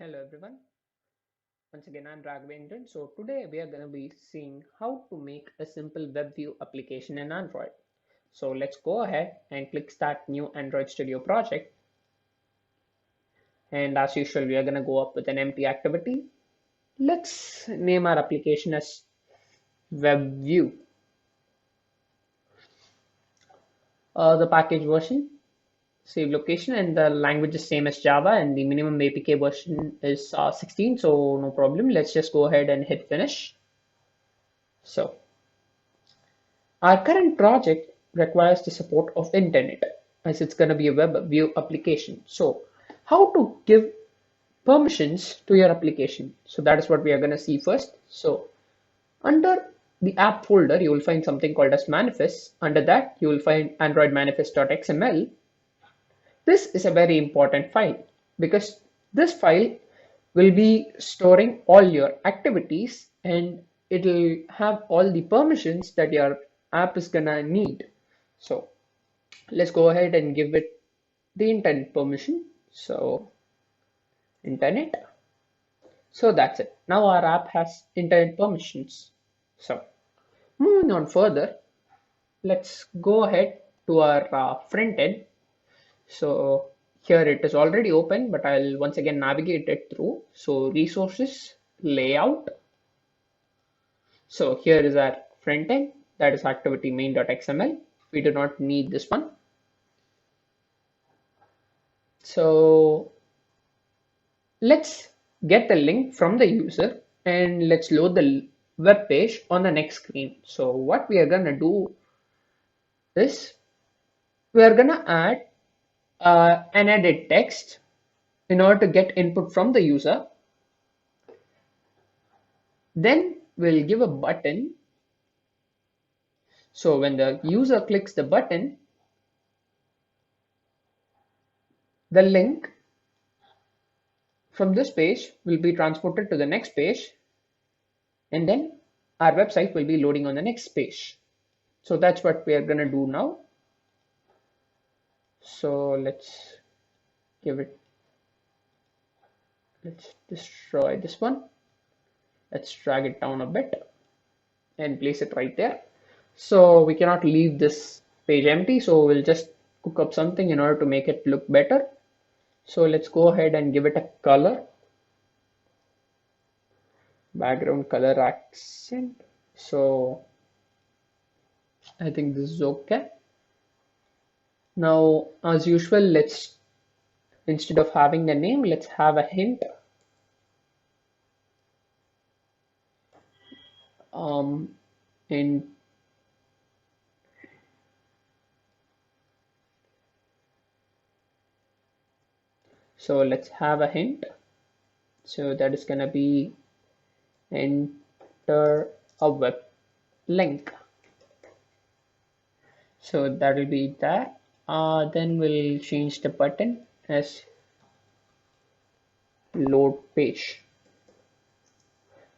Hello everyone. Once again, I'm Raghavendran. So today we are going to be seeing how to make a simple web view application in Android. So let's go ahead and click Start New Android Studio project. And as usual, we are going to go up with an empty activity. Let's name our application as Web View. The package version, save location, and the language is same as Java, and the minimum APK version is 16. So no problem. Let's just go ahead and hit finish. So our current project requires the support of internet as it's going to be a web view application. So how to give permissions to your application? So that is what we are going to see first. So under the app folder, you will find something called as manifest. Under that, you will find Android manifest.xml. This is a very important file because this file will be storing all your activities and it will have all the permissions that your app is gonna need. So let's go ahead and give it the internet permission. So internet. So that's it. Now our app has internet permissions. So moving on further, let's go ahead to our front end. So here it is already open, but I'll once again navigate it through. So resources, layout. So here is our front end, that is activity main.xml. We do not need this one. So let's get the link from the user and let's load the web page on the next screen. So what we are gonna do is we are gonna add an edit text in order to get input from the user. Then we'll give a button. So when the user clicks the button, the link from this page will be transported to the next page, and then our website will be loading on the next page. So that's what we are going to do now. So let's destroy this one. Let's drag it down a bit and place it right there. So we cannot leave this page empty, so we'll just cook up something in order to make it look better. So let's go ahead and give it a color, background color accent. So I think this is okay. Now, as usual, let's, instead of having the name, let's have a hint. In So let's have a hint. So that is gonna be enter a web link. So that will be that. Then we'll change the button as load page,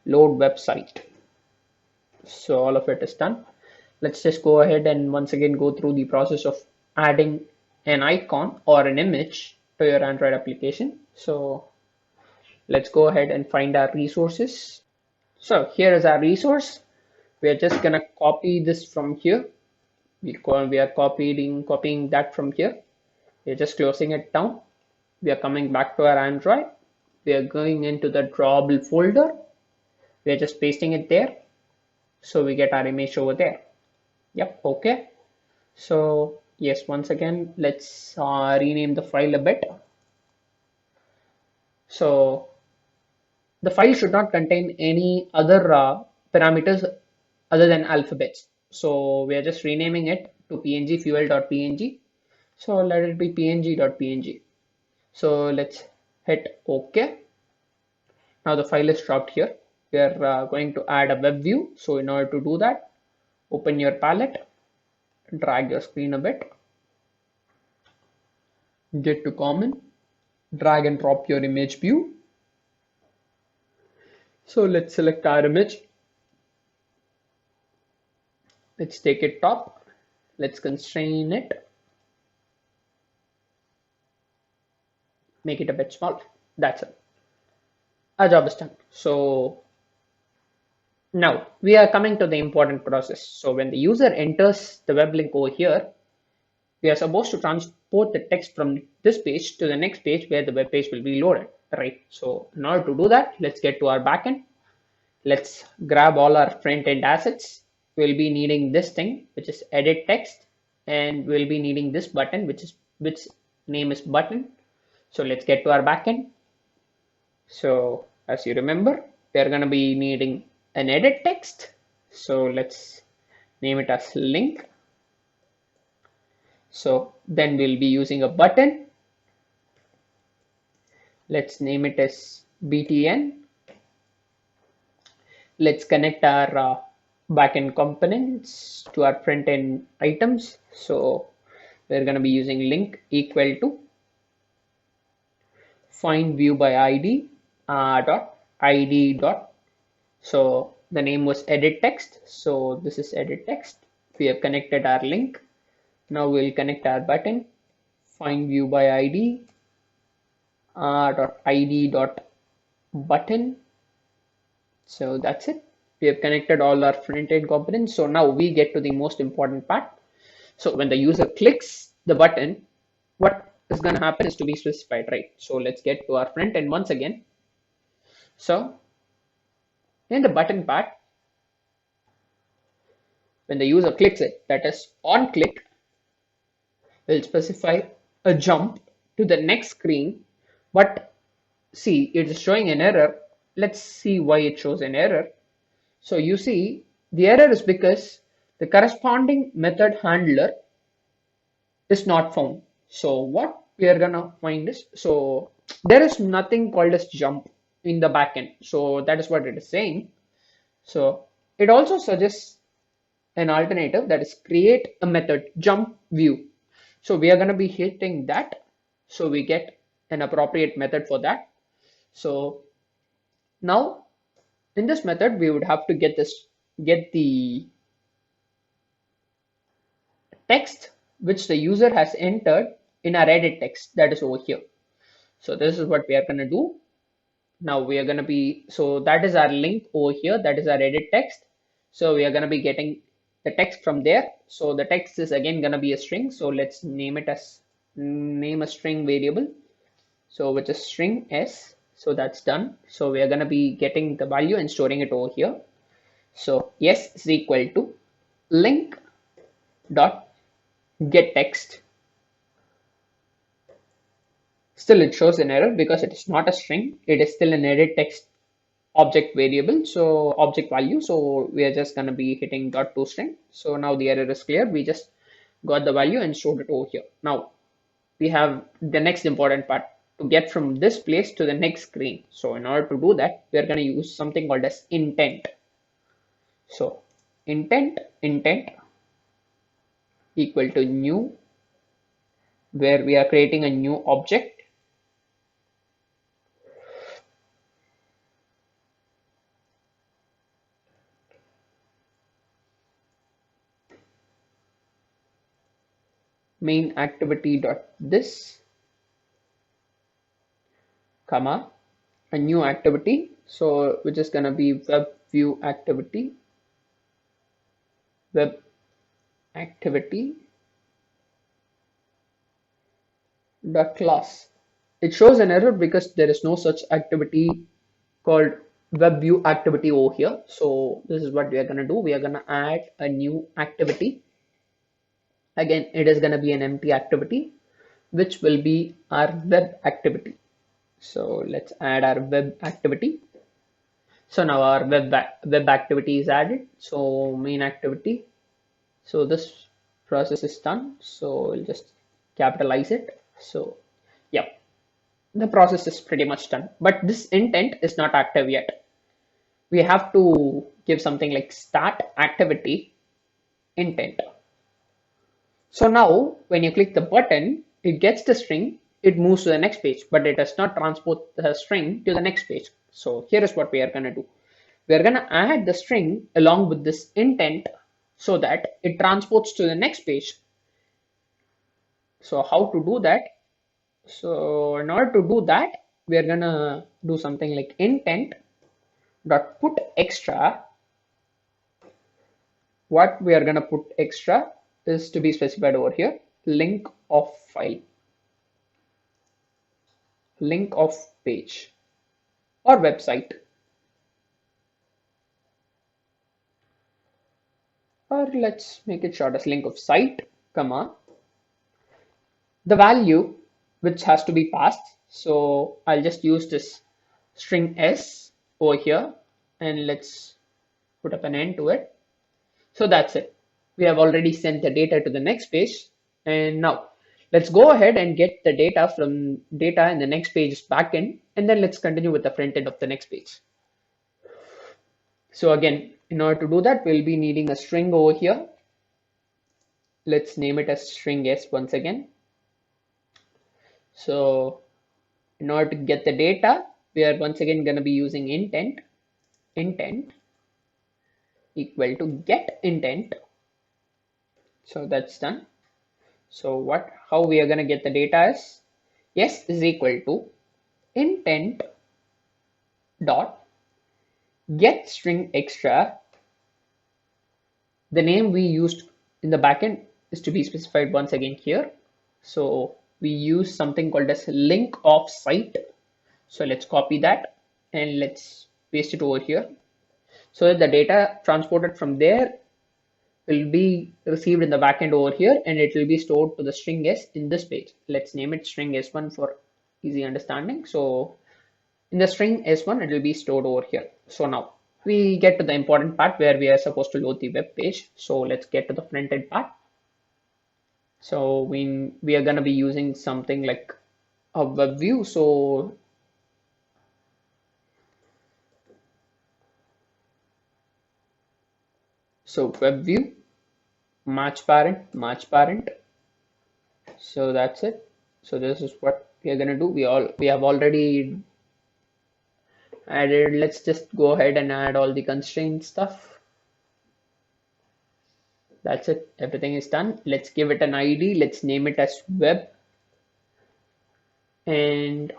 load website. So all of it is done. Let's just go ahead and once again go through the process of adding an icon or an image to your Android application. So let's go ahead and find our resources. So here is our resource. We are just gonna copy this from here. We are copying that from here. We are just closing it down. We are coming back to our Android. We are going into the drawable folder. We are just pasting it there. So we get our image over there. Yep, okay. So yes, once again, let's rename the file a bit. So the file should not contain any other parameters other than alphabets. So we are just renaming it to png fuel.png. So let it be png.png. So let's hit OK. Now the file is dropped here. We are going to add a web view. So in order to do that, open your palette, drag your screen a bit, get to common, drag and drop your image view. So let's select our image. Let's take it top. Let's constrain it. Make it a bit small. That's it. our job is done. So now we are coming to the important process. So when the user enters the web link over here, we are supposed to transport the text from this page to the next page where the web page will be loaded, right? So in order to do that, let's get to our backend. Let's grab all our front end assets. We'll be needing this thing, which is edit text, and we'll be needing this button, which name is button. So let's get to our backend. So as you remember, we're going to be needing an edit text. So let's name it as link. So then we'll be using a button. Let's name it as btn. Let's connect our backend components to our front end items. So we're going to be using link equal to find view by id dot id dot. So the name was edit text. So this is edit text. We have connected our link. Now we'll connect our button find view by id dot id dot button. So that's it. We have connected all our front end components. So now we get to the most important part. So when the user clicks the button, what is going to happen is to be specified, right? So let's get to our front end once again. So in the button part, when the user clicks it, that is on click, we'll specify a jump to the next screen. But see, it is showing an error. Let's see why it shows an error. So you see, the error is because the corresponding method handler is not found. So what we are gonna find is, so there is nothing called as jump in the backend. So that is what it is saying. So it also suggests an alternative, that is create a method jump view. So we are gonna be hitting that. So we get an appropriate method for that. So now in this method, we would have to get the text which the user has entered in our edit text, that is over here. So this is what we are going to do. Now we are going to be, so that is our link over here, that is our edit text. So we are going to be getting the text from there. So the text is again going to be a string. So let's name it as, name a string variable. So which is string s. So that's done. So we are going to be getting the value and storing it over here. So s is equal to link dot get text. Still it shows an error because it is not a string. It is still an edit text object variable, so object value. So we are just going to be hitting dot to string. So now the error is clear. We just got the value and stored it over here. Now we have the next important part, to get from this place to the next screen. So in order to do that, we are going to use something called as intent. So intent equal to new, where we are creating a new object. Main activity dot this, comma, a new activity, so which is going to be web view activity, web activity dot class. It shows an error because there is no such activity called web view activity over here. So this is what we are going to do. We are going to add a new activity. Again, it is going to be an empty activity, which will be our web activity. So let's add our web activity. So now our web activity is added. So main activity. So this process is done. So we'll just capitalize it. So yeah, the process is pretty much done. But this intent is not active yet. We have to give something like start activity intent. So now when you click the button, it gets the string, it moves to the next page, but it does not transport the string to the next page. So here is what we are going to do. We are going to add the string along with this intent so that it transports to the next page. So how to do that? So in order to do that, we are gonna do something like intent dot put extra. What we are gonna put extra is to be specified over here, link of file, link of page or website, or let's make it short as link of site, comma, the value which has to be passed. So I'll just use this string s over here and let's put up an end to it. So that's it. We have already sent the data to the next page. And now let's go ahead and get the data from data in the next page's backend. And then let's continue with the front end of the next page. So again, in order to do that, we'll be needing a string over here. Let's name it as string s once again. So in order to get the data, we are once again going to be using intent equal to get intent. So that's done. So how we are going to get the data is s is equal to intent dot get string extra. The name we used in the backend is to be specified once again here. So we use something called as link of site. So let's copy that and let's paste it over here so that the data transported from there will be received in the backend over here and it will be stored to the string s in this page. Let's name it string s1 for easy understanding. So in the string s1 it will be stored over here. So now we get to the important part where we are supposed to load the web page. So let's get to the front end part. So we are going to be using something like a web view. So web view, match parent. So that's it. So this is what we are going to do. We have already added. Let's just go ahead and add all the constraint stuff. That's it. Everything is done. Let's give it an ID. Let's name it as web. And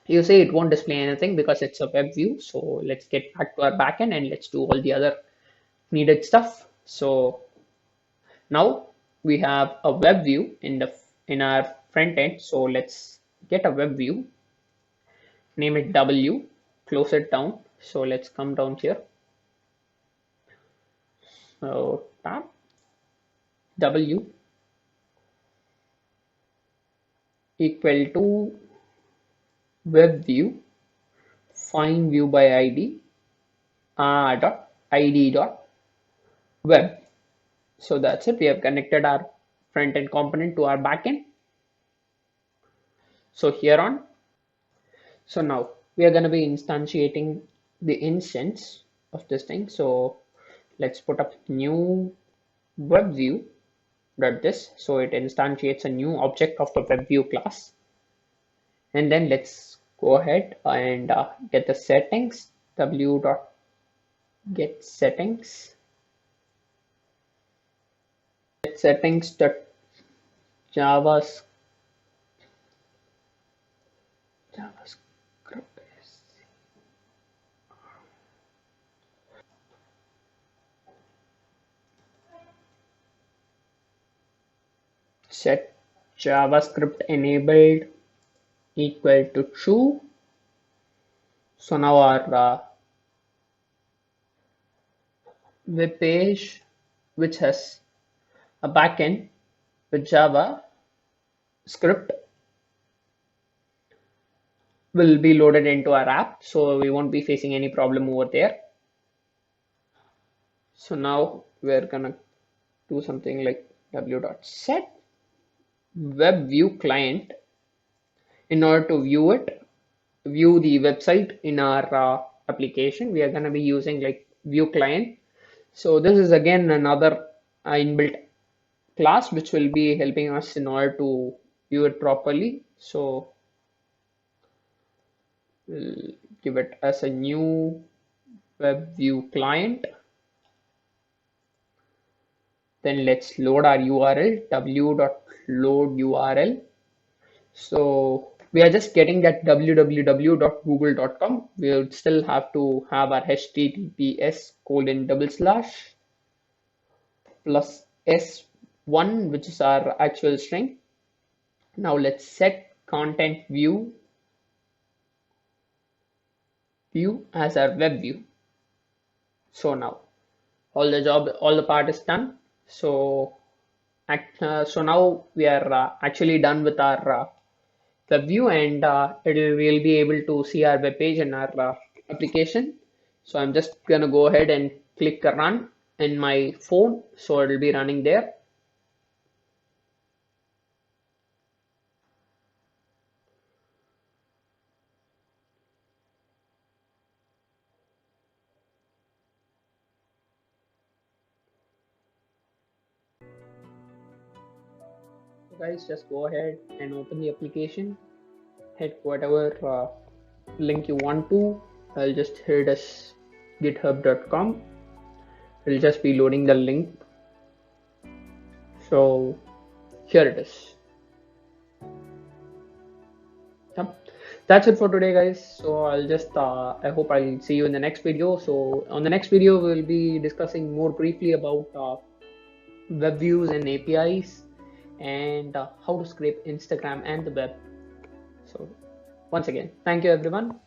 you say it won't display anything because it's a web view. So let's get back to our backend and let's do all the other needed stuff. So now we have a web view in our front end. So let's get a web view, name it W, close it down. So let's come down here. So tab W equal to web view find view by ID dot ID dot web. So that's it. We have connected our front end component to our backend. So here on, so now we are going to be instantiating the instance of this thing. So let's put up new web view dot this. So it instantiates a new object of the web view class. And then let's go ahead and get the settings, w dot get settings, get settings dot javascript set javascript enabled equal to true. So now our web page which has a backend with Java script will be loaded into our app, so we won't be facing any problem over there. So now we're gonna do something like w.set web view client. In order to view the website in our application, we are gonna be using like view client. So this is again another inbuilt class which will be helping us in order to view it properly. So we'll give it as a new web view client. Then let's load our URL, w.load URL. So we are just getting that www.google.com. We would still have to have our https colon double slash plus s1, which is our actual string. Now let's set content view as our web view. So now all the part is done. So now we are actually done with our web view, and we'll be able to see our web page and our application. So I'm just gonna go ahead and click run in my phone, so it'll be running there. So guys, just go ahead and open the application, hit whatever link you want to. I'll just hit as github.com. It'll just be loading the link. So here it is. Yep. That's it for today, guys. So I'll just I hope I'll see you in the next video. So on the next video we'll be discussing more briefly about web views and APIs, and how to scrape Instagram and the web. So once again, thank you everyone.